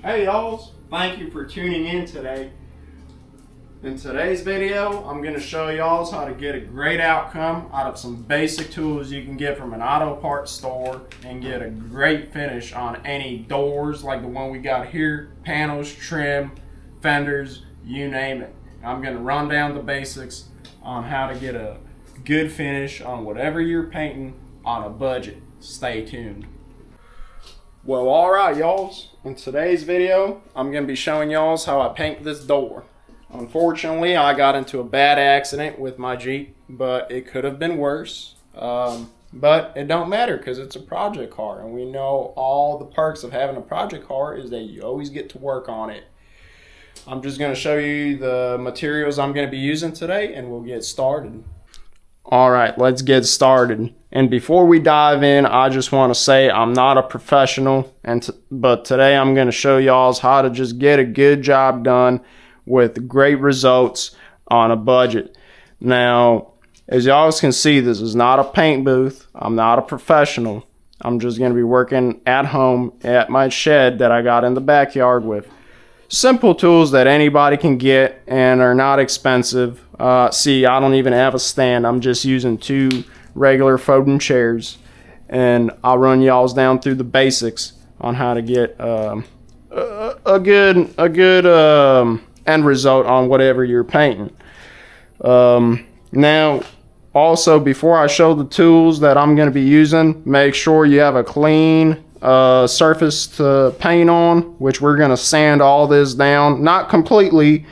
Hey y'all, thank you for tuning in today. In today's video, I'm going to show y'all how to get a great outcome out of some basic tools you can get from an auto parts store and get a great finish on any doors like the one we got here, panels, trim, fenders, you name it. I'm going to run down the basics on how to get a good finish on whatever you're painting on a budget. Stay tuned. Well, alright y'all, in today's video I'm going to be showing y'all how I paint this door. Unfortunately, I got into a bad accident with my Jeep, but it could have been worse. But it don't matter because it's a project car, and we know all the perks of having a project car is that you always get to work on it. I'm just going to show you the materials I'm going to be using today, and we'll get started. Alright, let's get started. And before we dive in, I just want to say I'm not a professional, but today I'm going to show y'all how to just get a good job done with great results on a budget. Now, as y'all can see, this is not a paint booth. I'm not a professional. I'm just going to be working at home at my shed that I got in the backyard with simple tools that anybody can get and are not expensive. See, I don't even have a stand. I'm just using two regular folding chairs, and I'll run y'all down through the basics on how to get a good end result on whatever you're painting. Now, also, before I show the tools that I'm going to be using, make sure you have a clean surface to paint on, which we're going to sand all this down, not completely,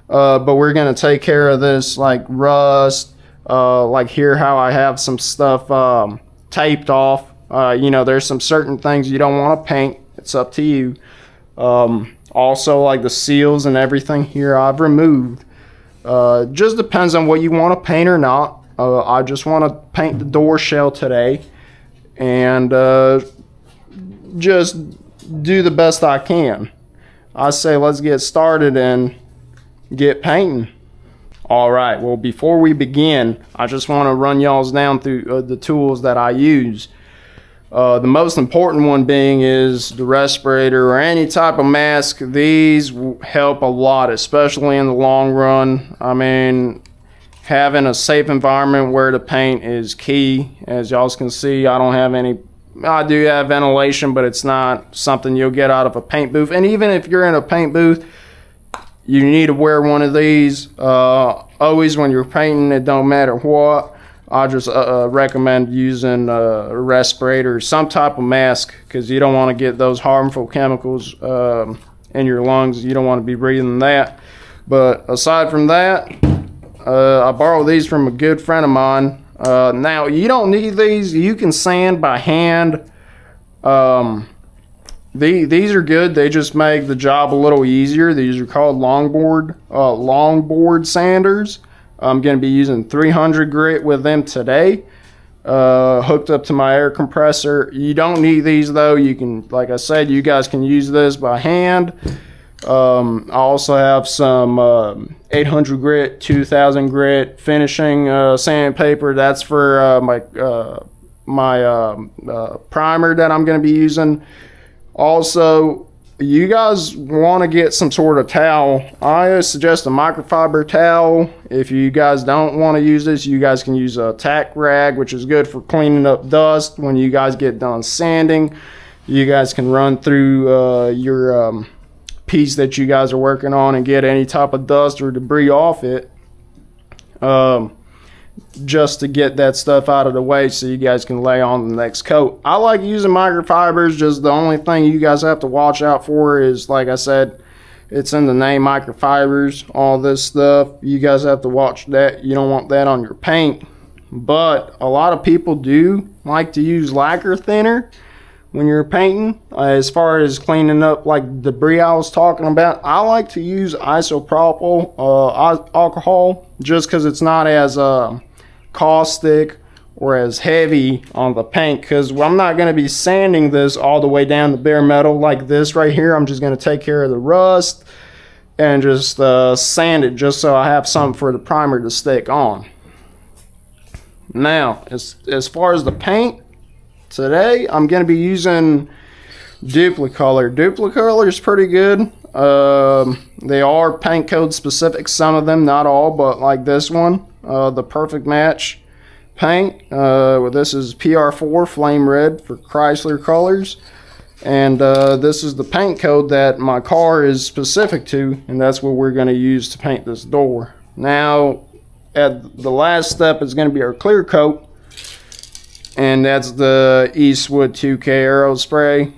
but we're going to take care of this like rust, like here how I have some stuff taped off. You know, there's some certain things you don't want to paint. It's up to you. Also, like the seals and everything here I've removed. Just depends on what you want to paint or not. I just want to paint the door shell today and just do the best I can. I say let's get started and get painting. Alright, well, before we begin, I just want to run y'all down through the tools that I use. The most important one being is the respirator or any type of mask. These help a lot, especially in the long run. I mean, having a safe environment where to paint is key. As y'all can see, I do have ventilation, but it's not something you'll get out of a paint booth. And even if you're in a paint booth, you need to wear one of these. Always when you're painting, it don't matter what. I just recommend using a respirator, some type of mask, because you don't want to get those harmful chemicals in your lungs. You don't want to be breathing that. But aside from that, I borrowed these from a good friend of mine. Now, you don't need these. You can sand by hand. These are good. They just make the job a little easier. These are called longboard sanders. I'm going to be using 300 grit with them today, hooked up to my air compressor. You don't need these though. You can, like I said, you guys can use this by hand. I also have some 800 grit, 2000 grit finishing sandpaper. That's for my primer that I'm going to be using. Also, you guys want to get some sort of towel. I suggest a microfiber towel. If you guys don't want to use this, you guys can use a tack rag, which is good for cleaning up dust. When you guys get done sanding, you guys can run through your piece that you guys are working on and get any type of dust or debris off it, just to get that stuff out of the way so you guys can lay on the next coat. I like using microfibers. Just the only thing you guys have to watch out for is, like I said, it's in the name, microfibers. All this stuff, you guys have to watch that. You don't want that on your paint. But a lot of people do like to use lacquer thinner when you're painting. As far as cleaning up like debris I was talking about, I like to use isopropyl alcohol, just because it's not as caustic or as heavy on the paint, because I'm not going to be sanding this all the way down to bare metal like this right here. I'm just going to take care of the rust and just sand it just so I have something for the primer to stick on. Now, as far as the paint, today I'm going to be using Duplicolor. Duplicolor is pretty good. They are paint code specific, some of them, not all, but like this one, the Perfect Match paint. This is PR4 Flame Red for Chrysler colors. And this is the paint code that my car is specific to, and that's what we're going to use to paint this door. Now, at the last step is going to be our clear coat, and that's the Eastwood 2K Aero Spray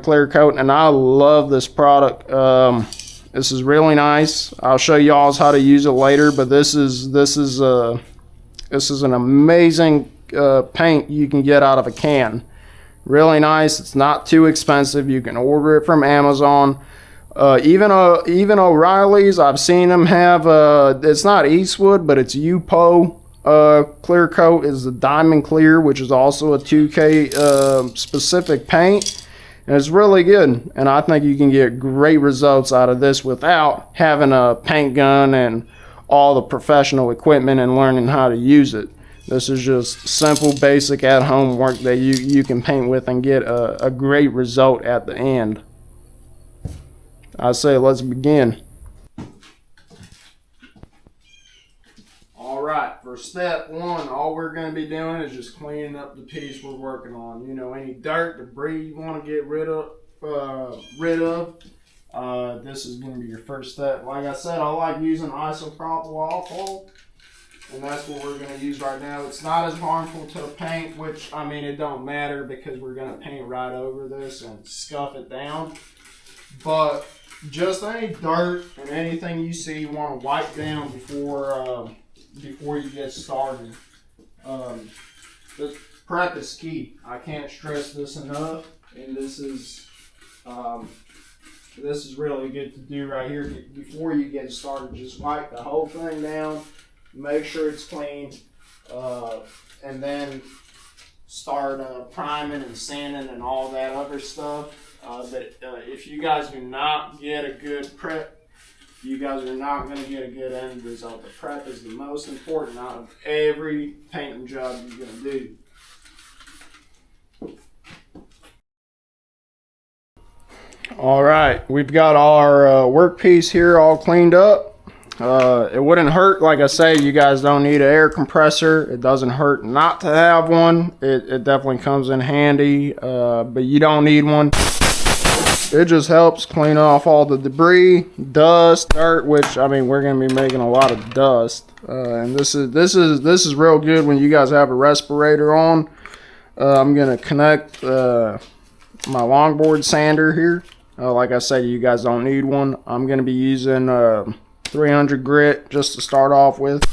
clear coat, and I love this product. This is really nice. I'll show y'all how to use it later, but this is an amazing paint you can get out of a can. Really nice. It's not too expensive. You can order it from Amazon. Even O'Reilly's, I've seen them have, it's not Eastwood, but it's UPO clear coat is the Diamond Clear, which is also a 2K specific paint. And it's really good. And I think you can get great results out of this without having a paint gun and all the professional equipment and learning how to use it. This is just simple, basic, at-home work that you can paint with and get a great result at the end. I say let's begin. Alright, for step one, all we're going to be doing is just cleaning up the piece we're working on. You know, any dirt, debris you want to get rid of. This is going to be your first step. Like I said, I like using isopropyl alcohol. And that's what we're going to use right now. It's not as harmful to the paint, which, I mean, it don't matter because we're going to paint right over this and scuff it down. But just any dirt and anything you see, you want to wipe down before you get started. The prep is key. I can't stress this enough. And this is really good to do right here before you get started. Just wipe the whole thing down. Make sure it's clean, and then start priming and sanding and all that other stuff. But if you guys do not get a good prep, you guys are not going to get a good end result. The prep is the most important out of every painting job you're going to do. All right, we've got our workpiece here all cleaned up. It wouldn't hurt, like I say, you guys don't need an air compressor. It doesn't hurt not to have one. It definitely comes in handy, but you don't need one. It just helps clean off all the debris, dust, dirt, which, I mean, we're going to be making a lot of dust. And this is real good when you guys have a respirator on. I'm going to connect my longboard sander here. Like I said, you guys don't need one. I'm going to be using 300 grit just to start off with.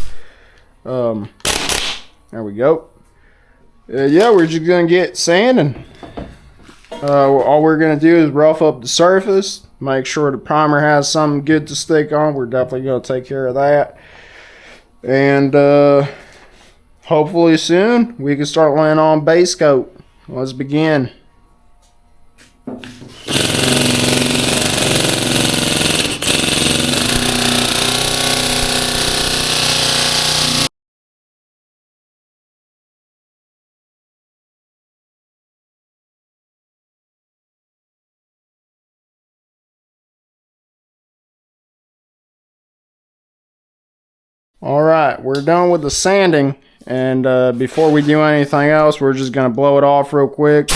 There we go. Yeah, we're just gonna get sanding. All we're gonna do is rough up the surface, make sure the primer has something good to stick on. We're definitely gonna take care of that, and hopefully soon we can start laying on base coat. Let's begin. Alright, we're done with the sanding, and before we do anything else, we're just going to blow it off real quick.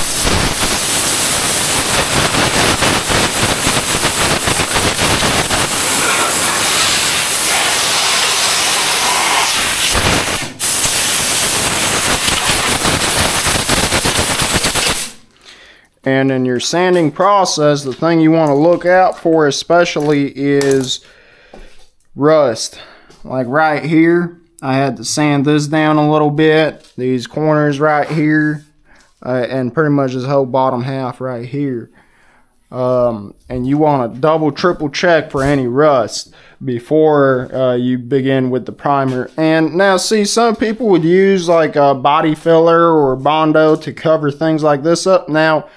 And in your sanding process, the thing you want to look out for especially is rust. Like right here, I had to sand this down a little bit. These corners right here, and pretty much this whole bottom half right here. And you want to double, triple check for any rust before you begin with the primer. And now see, some people would use like a body filler or Bondo to cover things like this up. Now,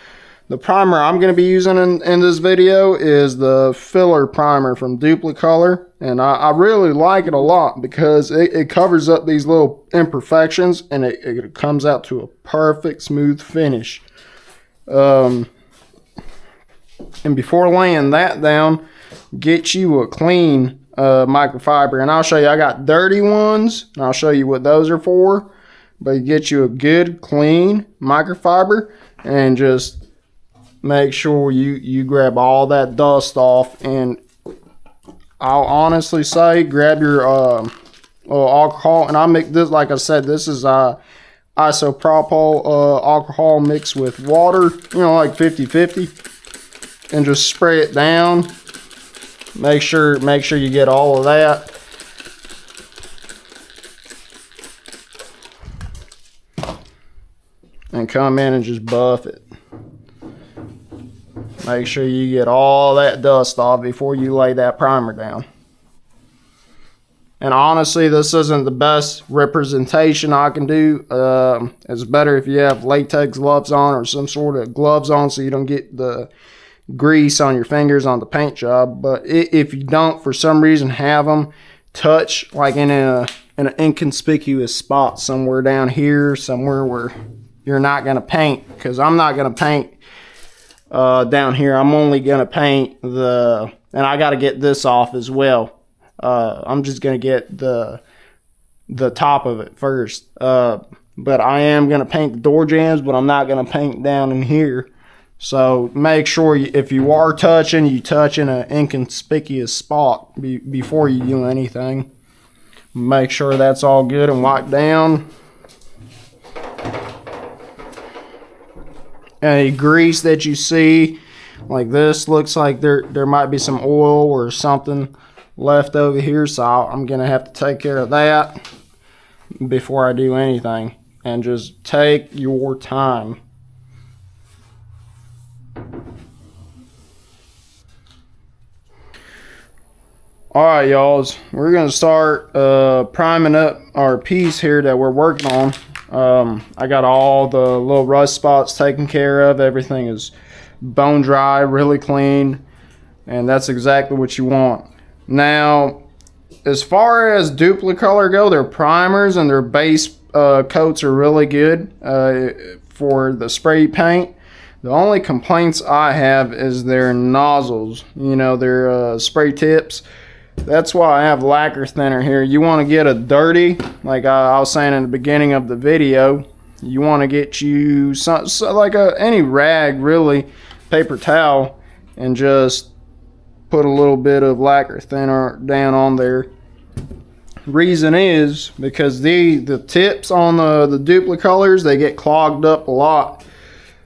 the primer I'm going to be using in this video is the filler primer from Duplicolor. And I really like it a lot because it covers up these little imperfections and it comes out to a perfect smooth finish. And before laying that down, get you a clean microfiber. And I'll show you, I got dirty ones, and I'll show you what those are for. But get you a good, clean microfiber, and just make sure you grab all that dust off. And I'll honestly say, grab your little alcohol. And I make this, like I said, this is isopropyl alcohol mixed with water, you know, like 50-50, and just spray it down. Make sure you get all of that. And come in and just buff it. Make sure you get all that dust off before you lay that primer down. And honestly, this isn't the best representation I can do. It's better if you have latex gloves on or some sort of gloves on so you don't get the grease on your fingers on the paint job. But if you don't, for some reason, have them touch like in an inconspicuous spot somewhere down here, somewhere where you're not going to paint, because I'm not going to paint down here. I'm only going to paint and I got to get this off as well. I'm just going to get the top of it first. But I am going to paint the door jambs, but I'm not going to paint down in here. So make sure if you are touching, you touch in an inconspicuous spot before you do anything. Make sure that's all good and wiped down. Any grease that you see, like this, looks like there might be some oil or something left over here, so I'm gonna have to take care of that before I do anything. And just take your time. Alright, y'all, we're gonna start priming up our piece here that we're working on. I got all the little rust spots taken care of. Everything is bone dry, really clean, and that's exactly what you want. Now, as far as Duplicolor go, their primers and their base coats are really good for the spray paint. The only complaints I have is their nozzles, you know, their spray tips. That's why I have lacquer thinner here. You want to get a dirty, like I was saying in the beginning of the video, you want to get you like any rag, really, paper towel, and just put a little bit of lacquer thinner down on there. Reason is because the tips on the Duplicolors, they get clogged up a lot.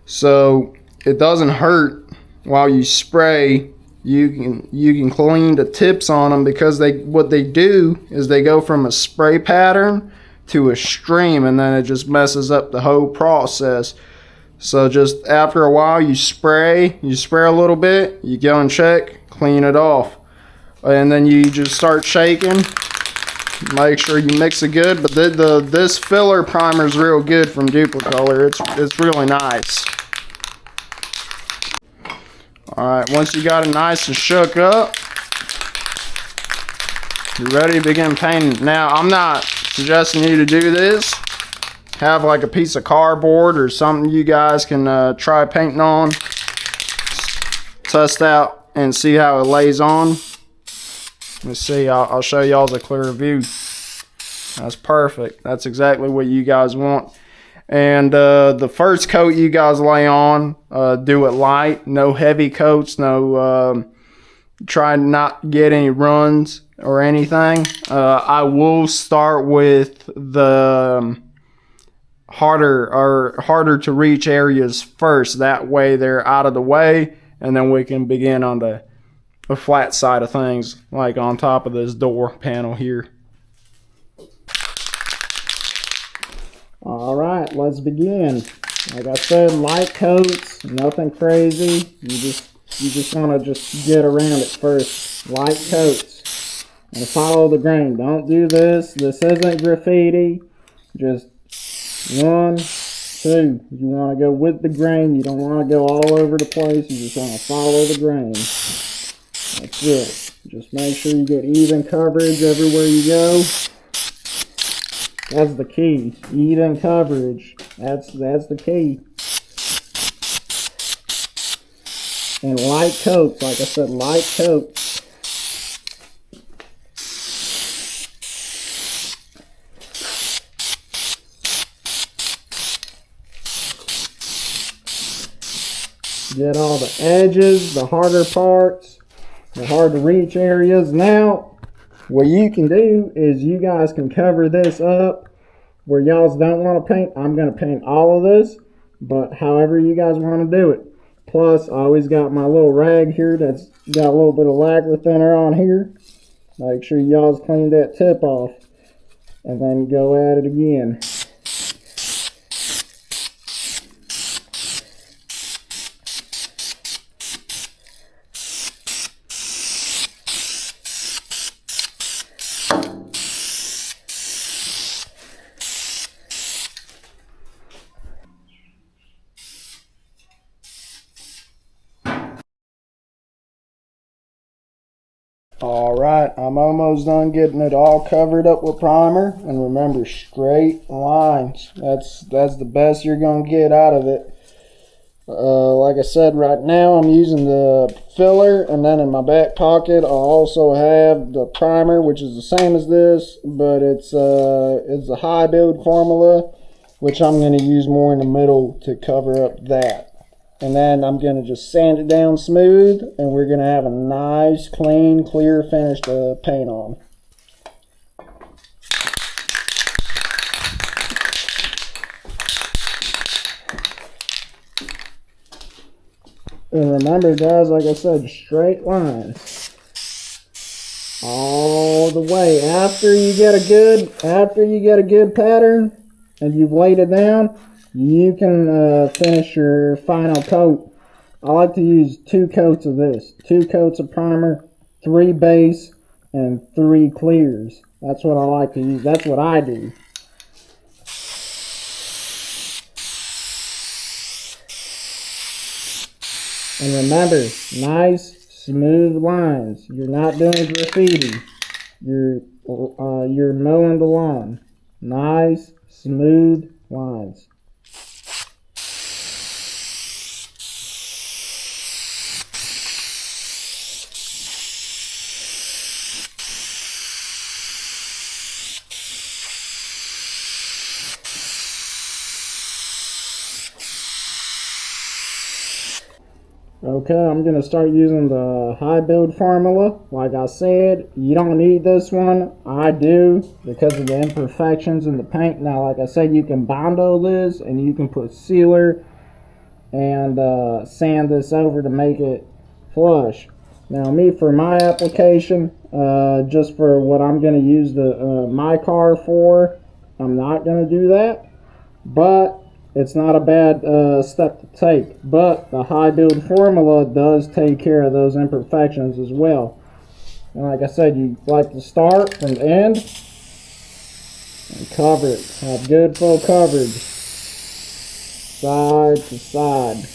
So it doesn't hurt while you spray. You can clean the tips on them, because what they do is they go from a spray pattern to a stream, and then it just messes up the whole process. So just after a while, you spray a little bit, you go and check, clean it off, and then you just start shaking. Make sure you mix it good. But this filler primer is real good from Duplicolor. It's really nice. Alright, once you got it nice and shook up, you're ready to begin painting. Now, I'm not suggesting you to do this. Have like a piece of cardboard or something you guys can try painting on. Test out and see how it lays on. Let's see, I'll show y'all a clearer view. That's perfect. That's exactly what you guys want. And the first coat you guys lay on, do it light, no heavy coats, no try not get any runs or anything. I will start with the harder to reach areas first. That way they're out of the way, and then we can begin on the flat side of things, like on top of this door panel here. Alright, let's begin. Like I said, light coats, nothing crazy. You just want to just get around it first. Light coats. And follow the grain. Don't do this. This isn't graffiti. Just 1, 2. You want to go with the grain. You don't want to go all over the place. You just want to follow the grain. That's it. Just make sure you get even coverage everywhere you go. That's the key. Even coverage. That's the key. and light coats. Like I said, light coats. Get all the edges, the harder parts, the hard to reach areas. Now, what you can do is you guys can cover this up where y'all don't want to paint. I'm going to paint all of this, but however you guys want to do it. Plus, I always got my little rag here that's got a little bit of lacquer thinner on here. Make sure y'all's clean that tip off and then go at it again. Alright, I'm almost done getting it all covered up with primer. And remember, straight lines. That's the best you're going to get out of it. Like I said, right now I'm using the filler, and then in my back pocket I also have the primer, which is the same as this, but it's a high build formula, which I'm going to use more in the middle to cover up that. And then I'm going to just sand it down smooth, and we're going to have a nice, clean, clear finish to paint on. And remember, guys, like I said, straight lines all the way. After you get a good pattern and you've laid it down, you can finish your final coat. I like to use 2 coats of this. 2 coats of primer, 3 base, and 3 clears. That's what I like to use. That's what I do. And remember, nice, smooth lines. You're not doing graffiti. You're mowing the lawn. Nice, smooth lines. Okay, I'm going to start using the high build formula. Like I said, you don't need this one. I do, because of the imperfections in the paint. Now, like I said, you can Bondo this, and you can put sealer and sand this over to make it flush. Now, me, for my application, just for what I'm going to use my car for, I'm not going to do that. But it's not a bad step to take, but the high build formula does take care of those imperfections as well. And like I said, you like to start from the end and cover it. Have good full coverage, side to side.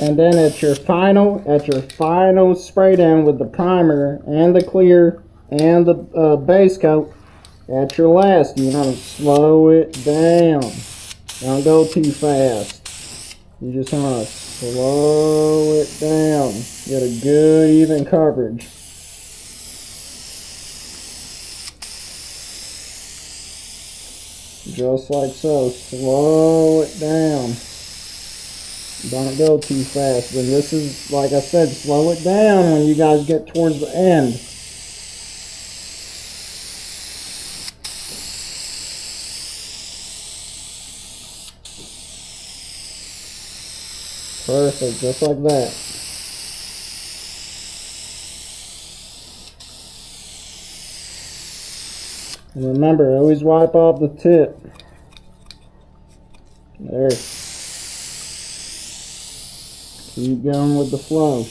And then at your final spray down with the primer and the clear and the base coat, at your last, you want to slow it down. Don't go too fast. You just want to slow it down. Get a good even coverage. Just like so. Slow it down. Don't go too fast. But this is, like I said, slow it down when you guys get towards the end. Perfect, just like that. And remember, always wipe off the tip. There. Keep going with the flow.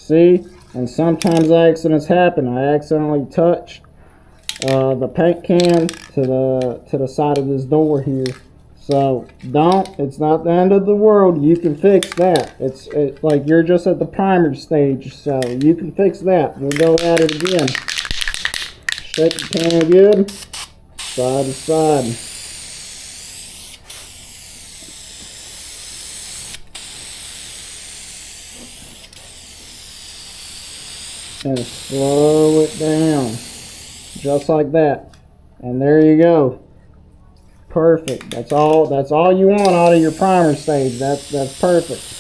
See? And sometimes accidents happen. I accidentally touch the paint can to the side of this door here. So it's not the end of the world. You can fix that. It's like you're just at the primer stage, so you can fix that. We'll go at it again. Shake the can good, side to side. And slow it down, just like that. And there you go. Perfect. That's all you want out of your primer stage. That's perfect.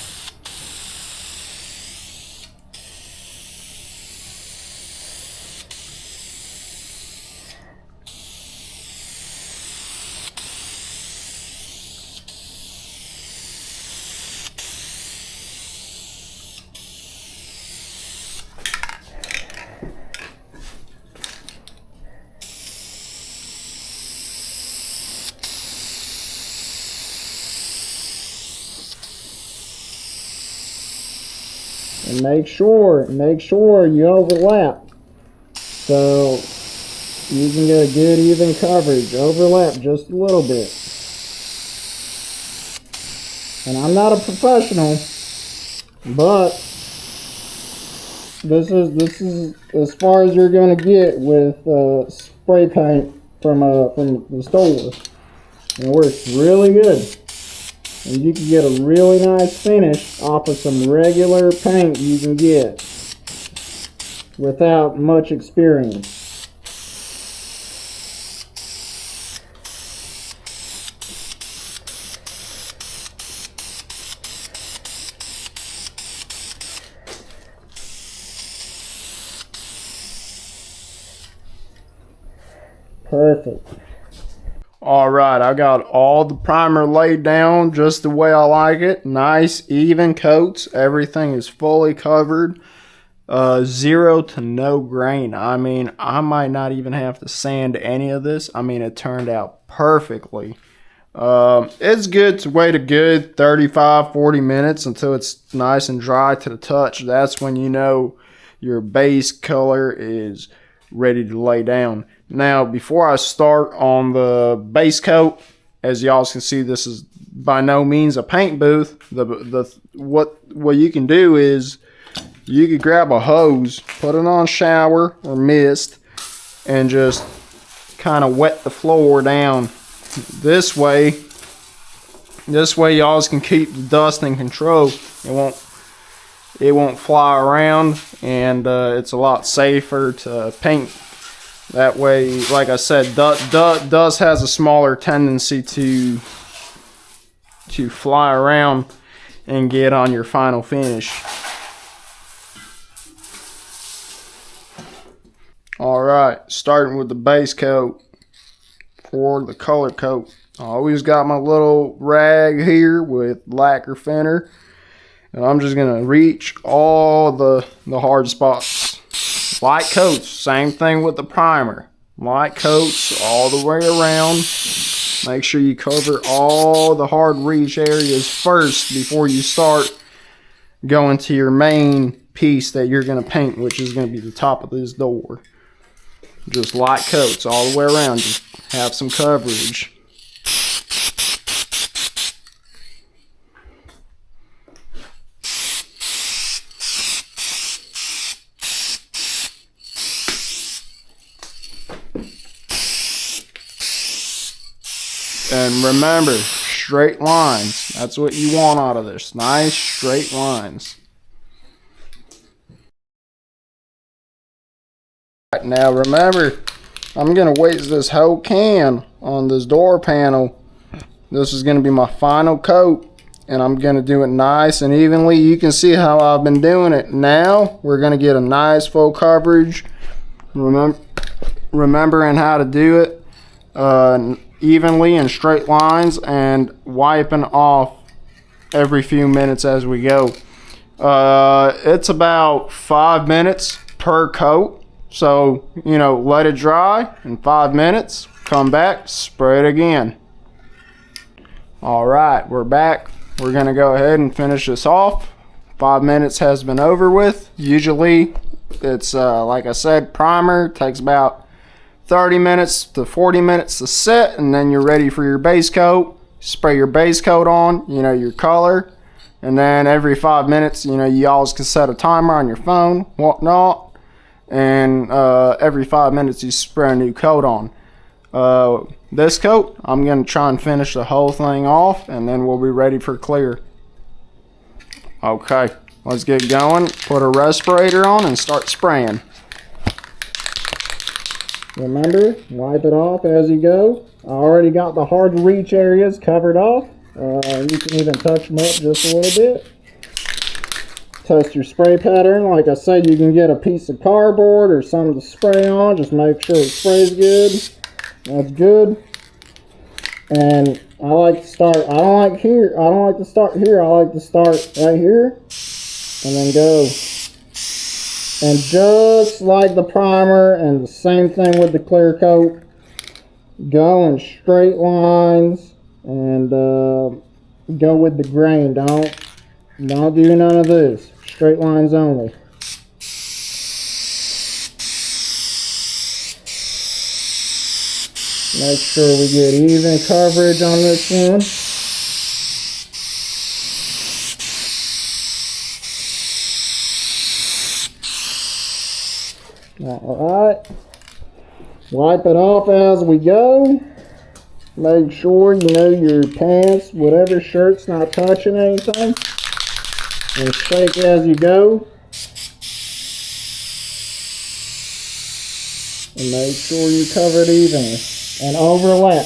And make sure you overlap, so you can get a good even coverage. Overlap just a little bit. And I'm not a professional, but this is as far as you're gonna get with spray paint from the store. It works really good. And you can get a really nice finish off of some regular paint you can get without much experience. Perfect. Alright, I got all the primer laid down just the way I like it. Nice, even coats. Everything is fully covered. 0 to no grain. I mean, I might not even have to sand any of this. I mean, it turned out perfectly. It's good to wait a good 35-40 minutes until it's nice and dry to the touch. That's when you know your base color is ready to lay down. Now, before I start on the base coat, as y'all can see, this is by no means a paint booth. What you can do is you could grab a hose, put it on shower or mist, and just kind of wet the floor down. This way y'all can keep the dust in control. It won't fly around, and it's a lot safer to paint. That way, like I said, dust has a smaller tendency to fly around and get on your final finish. Alright, starting with the base coat for the color coat. I always got my little rag here with lacquer thinner, and I'm just going to reach all the hard spots. Light coats, same thing with the primer. Light coats all the way around. Make sure you cover all the hard reach areas first before you start going to your main piece that you're going to paint, which is going to be the top of this door. Just light coats all the way around. Just have some coverage. And remember, straight lines. That's what you want out of this. Nice straight lines. Now remember, I'm going to waste this whole can on this door panel. This is going to be my final coat, and I'm going to do it nice and evenly. You can see how I've been doing it. Now we're going to get a nice full coverage. Remembering how to do it evenly in straight lines, and wiping off every few minutes as we go. It's about 5 minutes per coat, so let it dry in 5 minutes, come back, spray it again. Alright, we're back. We're gonna go ahead and finish this off. 5 minutes has been over with. Usually it's like I said, primer takes about 30 minutes to 40 minutes to set, and then you're ready for your base coat. Spray your base coat on, you know, your color, and then every 5 minutes, you know, you always can set a timer on your phone, whatnot, and every 5 minutes you spray a new coat on. This coat, I'm going to try and finish the whole thing off, and then we'll be ready for clear. Okay, let's get going. Put a respirator on and start spraying. Remember, wipe it off as you go. I already got the hard to reach areas covered off. You can even touch them up just a little bit. Test your spray pattern. Like I said, you can get a piece of cardboard or something to spray on. Just make sure it sprays good. That's good. And I like to start, I don't like to start here. I like to start right here and then go. And just like the primer and the same thing with the clear coat, go in straight lines and go with the grain. Don't do none of this. Straight lines only. Make sure we get even coverage on this one. Alright. Wipe it off as we go. Make sure you know your pants, whatever shirt's not touching anything. And shake as you go. And make sure you cover it evenly. And overlap.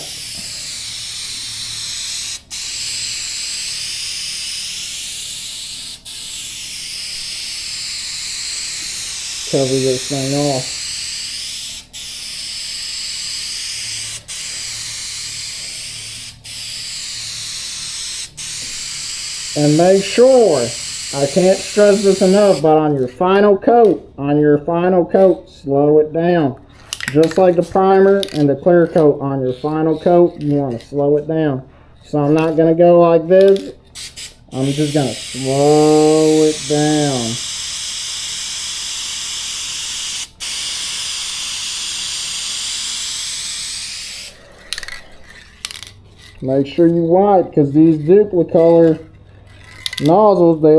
Cover this thing off. And make sure, I can't stress this enough, but on your final coat, slow it down. Just like the primer and the clear coat, on your final coat, you want to slow it down. So I'm not going to go like this. I'm just going to slow it down. Make sure you wipe, because these Duplicolor nozzles, they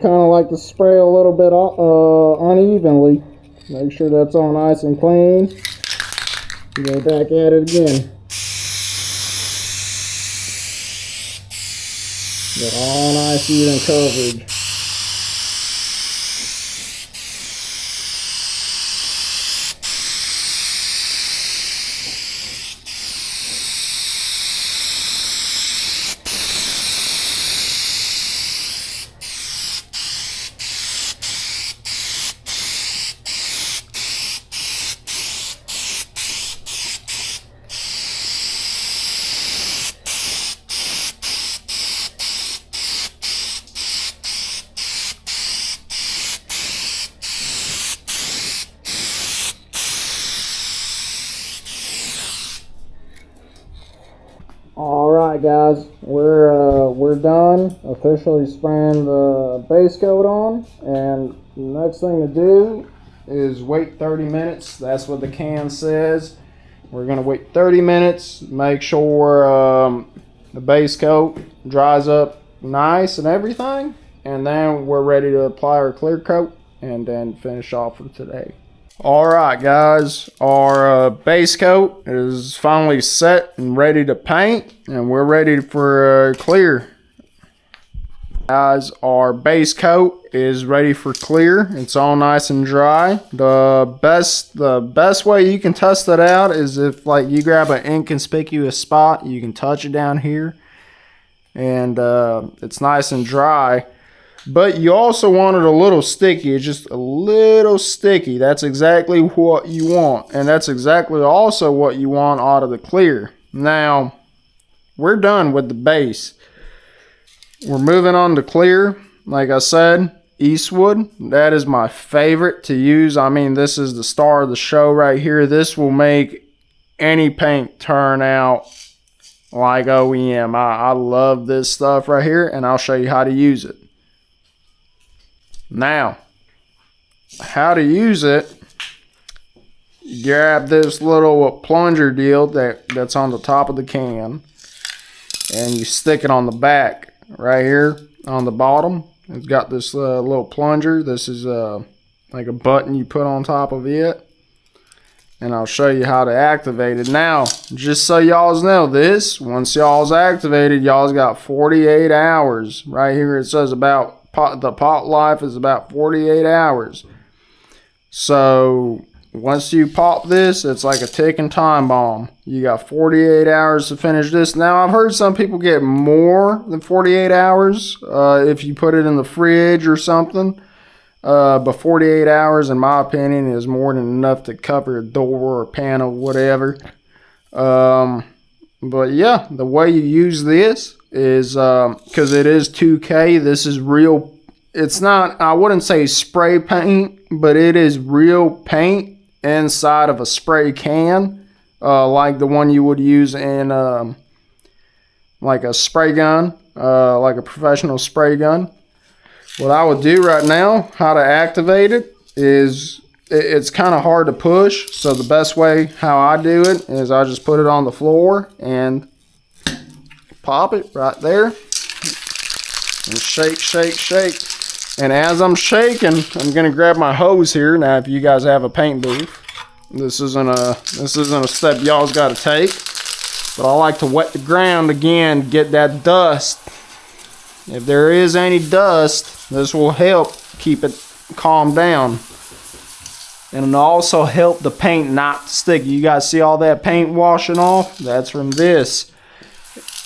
kind of like to spray a little bit unevenly. Make sure that's all nice and clean. Go back at it again. Get all nice even coverage. Alright guys, we're done officially spraying the base coat on, and the next thing to do is wait 30 minutes. That's what the can says. We're going to wait 30 minutes, make sure the base coat dries up nice and everything, and then we're ready to apply our clear coat and then finish off for today. Alright guys, our base coat is finally set and ready to paint, and we're ready for clear. Guys, our base coat is ready for clear. It's all nice and dry. The best way you can test it out is if like you grab an inconspicuous spot, you can touch it down here, and it's nice and dry. But you also want it a little sticky. It's just a little sticky. That's exactly what you want. And that's exactly also what you want out of the clear. Now, we're done with the base. We're moving on to clear. Like I said, Eastwood. That is my favorite to use. I mean, this is the star of the show right here. This will make any paint turn out like OEM. I love this stuff right here, and I'll show you how to use it. Now, how to use it, you grab this little plunger deal that's on the top of the can, and you stick it on the back right here on the bottom. It's got this little plunger. This is like a button you put on top of it, and I'll show you how to activate it. Now, just so y'all know this, once y'all's activated, y'all's got 48 hours. Right here it says about the pot life is about 48 hours. So once you pop this, it's like a ticking time bomb. You got 48 hours to finish this. Now, I've heard some people get more than 48 hours if you put it in the fridge or something. But 48 hours, in my opinion, is more than enough to cover a door or panel, whatever. But yeah, the way you use this is, because it is 2K, this is real. It's not, I wouldn't say spray paint, but it is real paint inside of a spray can, like the one you would use in like a spray gun, like a professional spray gun. What I would do right now, how to activate it, is it's kind of hard to push. So the best way how I do it is I just put it on the floor and pop it right there and shake, shake, shake. And as I'm shaking, I'm gonna grab my hose here. Now, if you guys have a paint booth, this isn't a step y'all's got to take. But I like to wet the ground again, get that dust. If there is any dust, this will help keep it calmed down. And it'll also help the paint not stick. You guys see all that paint washing off? That's from this.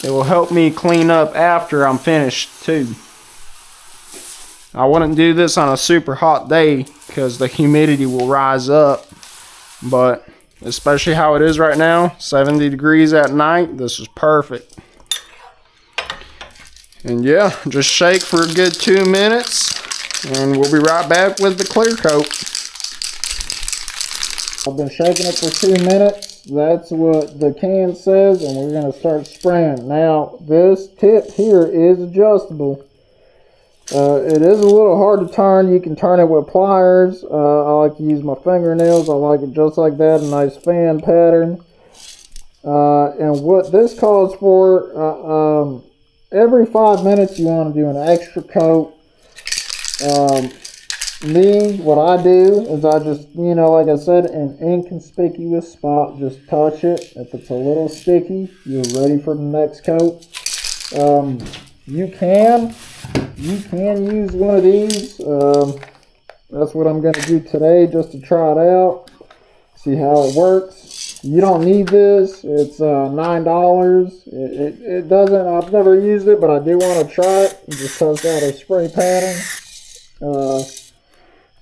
It will help me clean up after I'm finished too. I wouldn't do this on a super hot day because the humidity will rise up. But especially how it is right now, 70 degrees at night, this is perfect. And yeah, just shake for a good 2 minutes and we'll be right back with the clear coat. I've been shaking it for 2 minutes. That's what the can says, and we're going to start spraying. Now, this tip here is adjustable. It is a little hard to turn. You can turn it with pliers. I like to use my fingernails. I like it just like that, a nice fan pattern. And what this calls for, every 5 minutes you want to do an extra coat. What I do is I just, like I said, an inconspicuous spot, just touch it. If it's a little sticky, you're ready for the next coat. You can use one of these. That's what I'm going to do today, just to try it out, see how it works. You don't need this. It's $9. It doesn't, I've never used it, but I do want to try it. Just test out a spray pattern.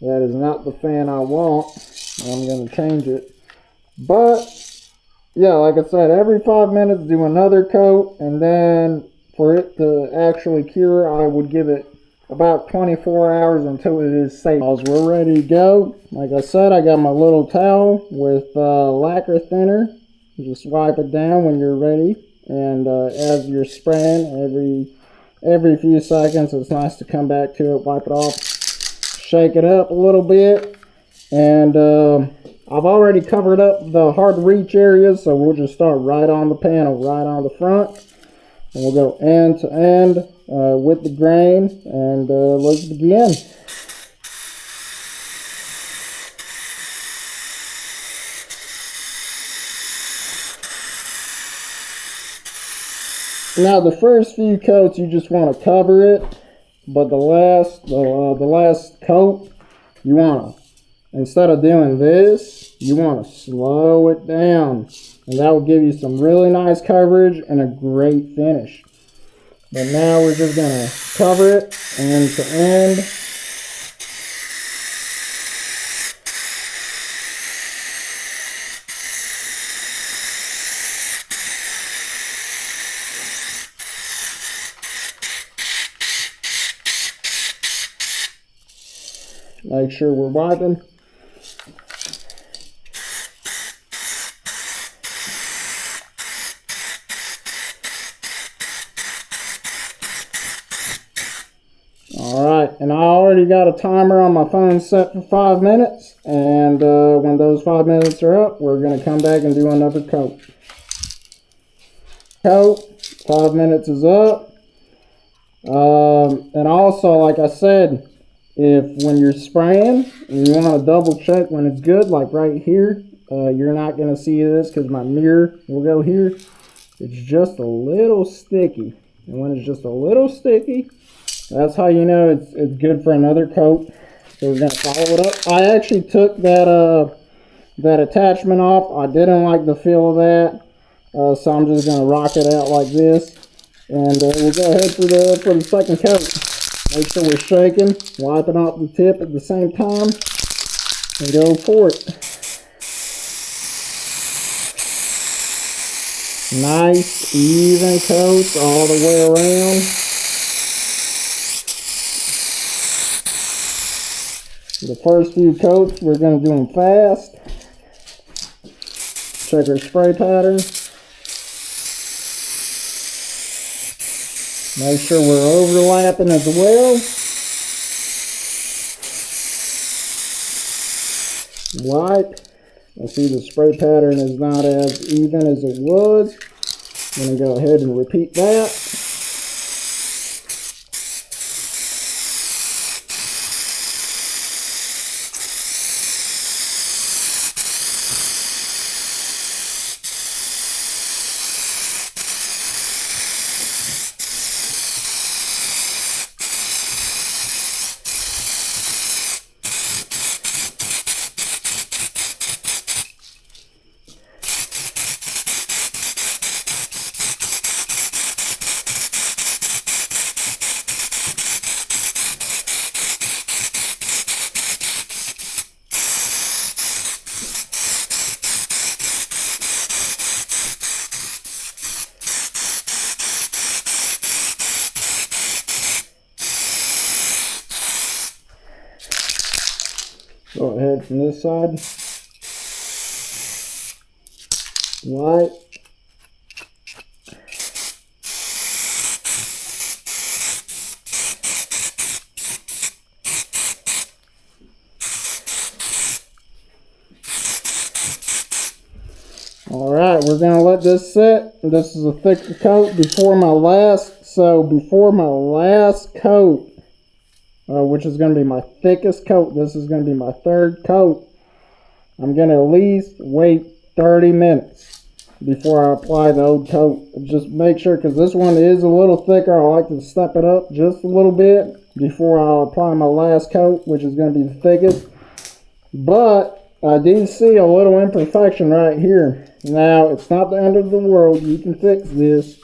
That is not the fan I want. I'm going to change it. But, yeah, like I said, every 5 minutes do another coat. And then for it to actually cure, I would give it about 24 hours until it is safe. As we're ready to go, like I said, I got my little towel with lacquer thinner. Just wipe it down when you're ready. And as you're spraying, every few seconds, it's nice to come back to it, wipe it off. Shake it up a little bit, and I've already covered up the hard to reach areas, so we'll just start right on the panel, right on the front, and we'll go end to end with the grain, and let's begin. Now the first few coats you just want to cover it. But the last coat, you want to, instead of doing this, you want to slow it down. And that will give you some really nice coverage and a great finish. But now we're just going to cover it end to end. Make sure we're wiping. Alright, and And I already got a timer on my phone set for 5 minutes. And when those 5 minutes are up, we're going to come back and do another coat. 5 minutes is up. And also, like I said, if when you're spraying, you want to double check when it's good, like right here. You're not going to see this because my mirror will go here. It's just a little sticky. And when it's just a little sticky, that's how you know it's good for another coat. So we're going to follow it up. I actually took that attachment off. I didn't like the feel of that. So I'm just going to rock it out like this. And we'll go ahead for the second coat. Make sure we're shaking, wiping off the tip at the same time, and go for it. Nice, even coats all the way around. The first few coats, we're going to do them fast. Check our spray pattern. Make sure we're overlapping as well. Right. I see the spray pattern is not as even as it was. I'm going to go ahead and repeat that. Go ahead from this side. Right. Alright, we're going to let this sit. This is a thicker coat before my last. So before my last coat, which is going to be my thickest coat, this is going to be my third coat, I'm going to at least wait 30 minutes before I apply the old coat. Just make sure, because this one is a little thicker, I like to step it up just a little bit before I apply my last coat, which is going to be the thickest. But I do see a little imperfection right here. Now, it's not the end of the world, you can fix this,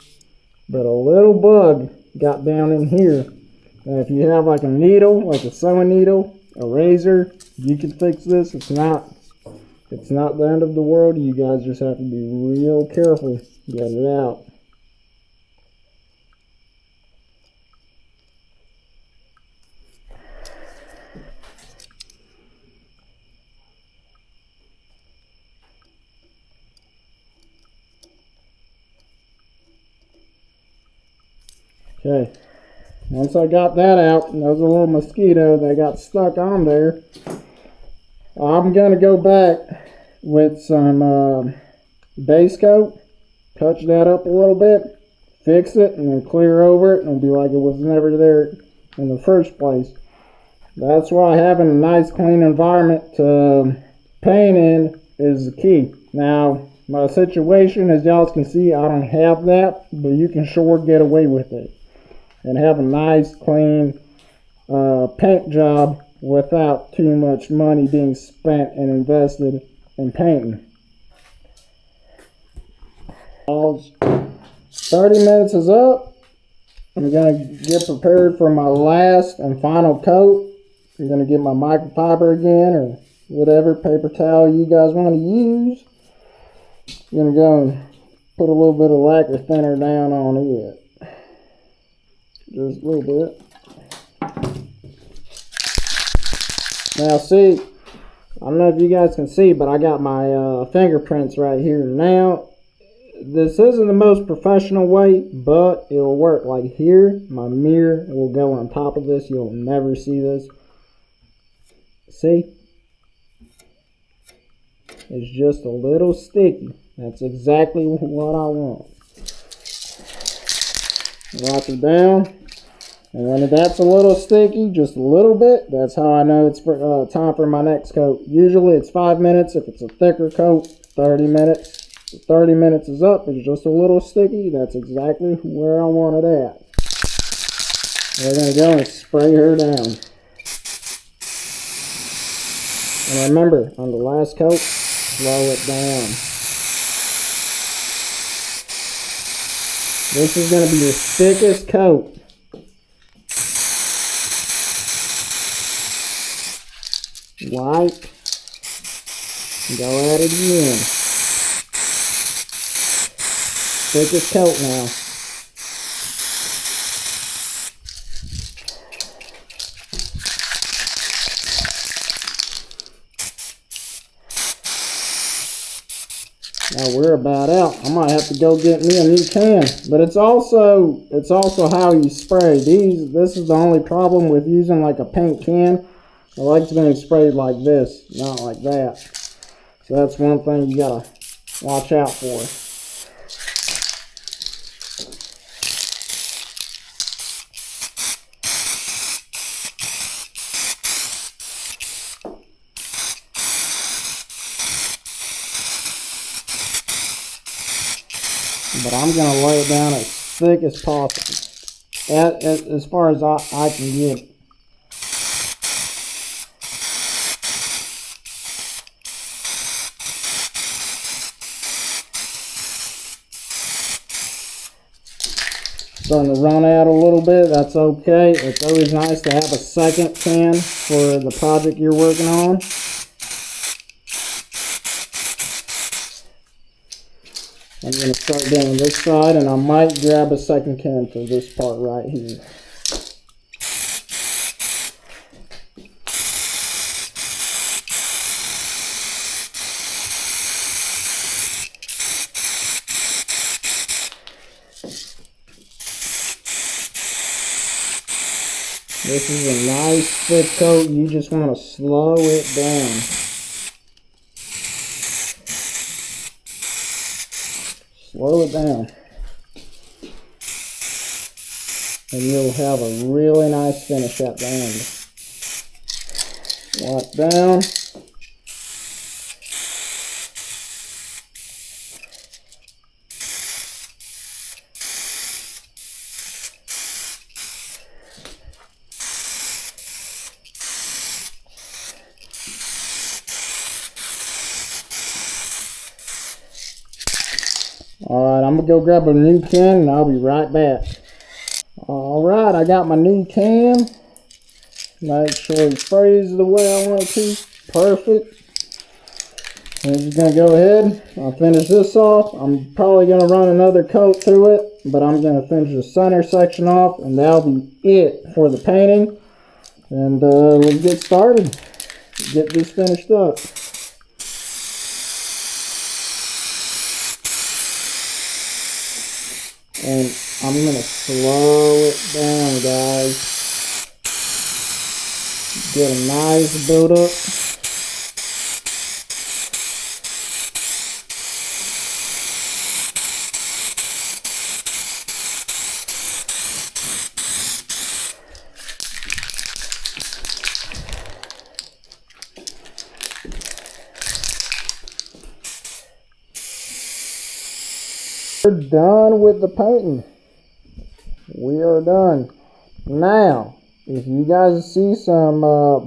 but a little bug got down in here. Now, if you have like a needle, like a sewing needle, a razor, you can fix this. It's not the end of the world. You guys just have to be real careful. Get it out. Okay. Once I got that out, and there's a little mosquito that got stuck on there, I'm going to go back with some base coat, touch that up a little bit, fix it, and then clear over it, and it'll be like it was never there in the first place. That's why having a nice clean environment to paint in is the key. Now, my situation, as y'all can see, I don't have that, but you can sure get away with it and have a nice clean paint job without too much money being spent and invested in painting. 30 minutes is up. I'm going to get prepared for my last and final coat. I'm going to get my microfiber again, or whatever paper towel you guys want to use. I'm going to go and put a little bit of lacquer thinner down on it. Just a little bit. Now see, I don't know if you guys can see, but I got my fingerprints right here. Now, this isn't the most professional way, but it'll work. Like here, my mirror will go on top of this. You'll never see this. See? It's just a little sticky. That's exactly what I want. Wipe it down. And when that's a little sticky, just a little bit, that's how I know it's time for my next coat. Usually it's 5 minutes. If it's a thicker coat, 30 minutes. If 30 minutes is up, it's just a little sticky. That's exactly where I want it at. We're going to go and spray her down. And remember, on the last coat, slow it down. This is going to be your thickest coat. Wipe. Go at it again. Thickest coat now. Now we're about out. I might have to go get me a new can. But it's also how you spray. This is the only problem with using like a paint can. I like being sprayed like this, not like that. So that's one thing you gotta watch out for. But I'm gonna lay it down as thick as possible, as far as I can get it. Starting to run out a little bit, that's okay. It's always nice to have a second can for the project you're working on. I'm going to start doing this side, and I might grab a second can for this part right here. This is a nice thick coat. You just want to slow it down. Slow it down. And you'll have a really nice finish at the end. Wipe down. Alright, I'm going to go grab a new can and I'll be right back. Alright, I got my new can. Make sure it sprays the way I want it to. Perfect. I'm just going to go ahead. I'll finish this off. I'm probably going to run another coat through it, but I'm going to finish the center section off, and that'll be it for the painting. And let's get started. Get this finished up. And I'm going to slow it down, guys. Get a nice build up. We're done with the painting. We are done. Now, if you guys see some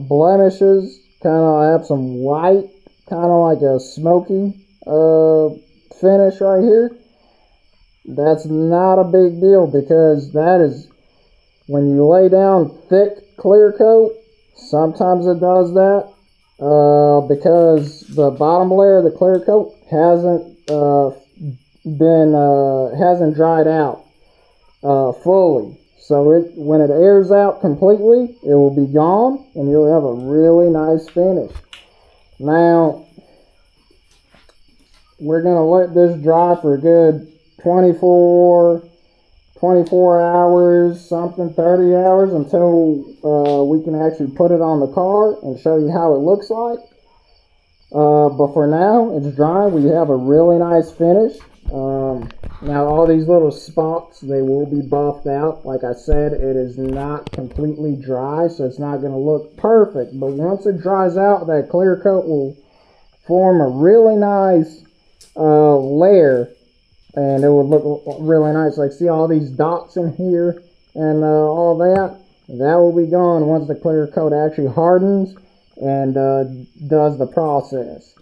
blemishes, kind of have some white, kind of like a smoky finish right here, that's not a big deal, because that is, when you lay down thick clear coat, sometimes it does that because the bottom layer of the clear coat hasn't hasn't dried out fully. So when it airs out completely, it will be gone and you'll have a really nice finish. Now, we're gonna let this dry for a good 24 hours, something, 30 hours, until we can actually put it on the car and show you how it looks like. But for now, it's dry. We have a really nice finish. Now all these little spots, they will be buffed out. Like I said, it is not completely dry, so it's not going to look perfect. But once it dries out, that clear coat will form a really nice layer, and it will look really nice. Like, see all these dots in here and all that? That will be gone once the clear coat actually hardens and does the process.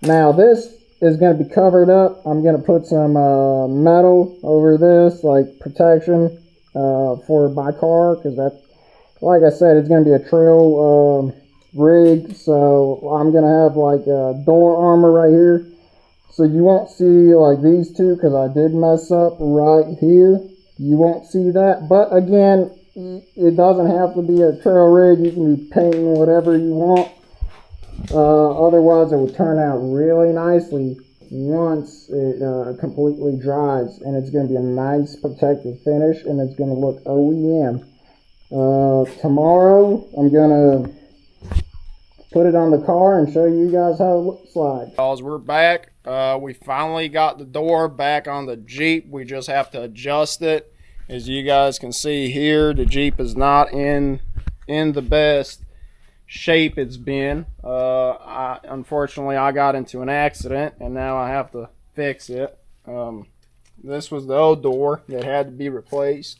Now this is going to be covered up. I'm going to put some metal over this, like protection for my car, because that, like I said, it's going to be a trail rig. So I'm going to have like a door armor right here, so you won't see like these two, because I did mess up right here. You won't see that, but again, it doesn't have to be a trail rig. You can be painting whatever you want. Otherwise, it will turn out really nicely once it completely dries, and it's going to be a nice protective finish, and it's going to look OEM. Tomorrow, I'm going to put it on the car and show you guys how it looks like. Guys, we're back. We finally got the door back on the Jeep. We just have to adjust it. As you guys can see here, the Jeep is not in the best shape it's been. Unfortunately, I got into an accident, and now I have to fix it. This was the old door that had to be replaced.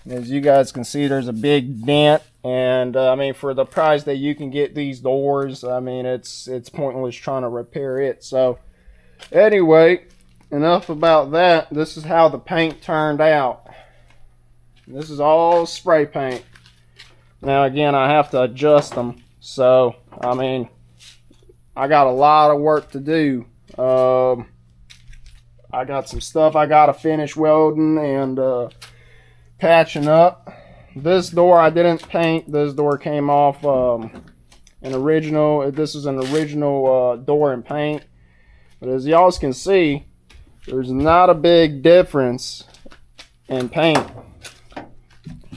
As you guys can see, there's a big dent, and I mean, for the price that you can get these doors, I mean, it's pointless trying to repair it. So anyway, enough about that. This is how the paint turned out. This is all spray paint. Now again, I have to adjust them. So I mean, I got a lot of work to do. I got some stuff I gotta finish welding and patching up. This door I didn't paint. This door came off an original. This is an original door and paint. But as y'all can see, there's not a big difference in paint.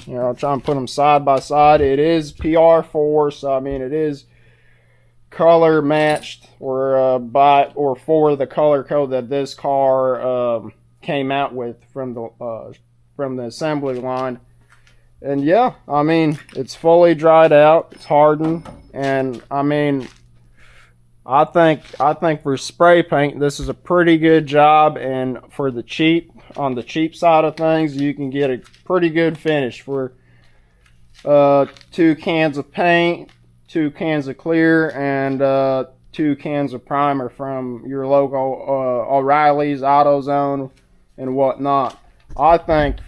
You know, I'll try and put them side by side. It is PR4, so I mean, it is color matched or for the color code that this car came out with from the assembly line. And yeah, I mean, it's fully dried out, it's hardened, and I mean, I think for spray paint, this is a pretty good job, and for the cheap, on the cheap side of things, you can get a pretty good finish for 2 cans of paint, 2 cans of clear, and 2 cans of primer from your local O'Reilly's, AutoZone, and whatnot. I think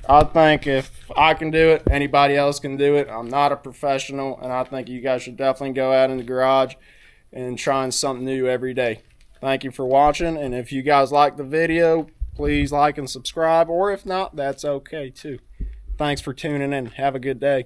if I can do it, anybody else can do it. I'm not a professional, and I think you guys should definitely go out in the garage and trying something new every day. Thank you for watching, and if you guys like the video, please like and subscribe, or if not, that's okay too. Thanks for tuning in. Have a good day.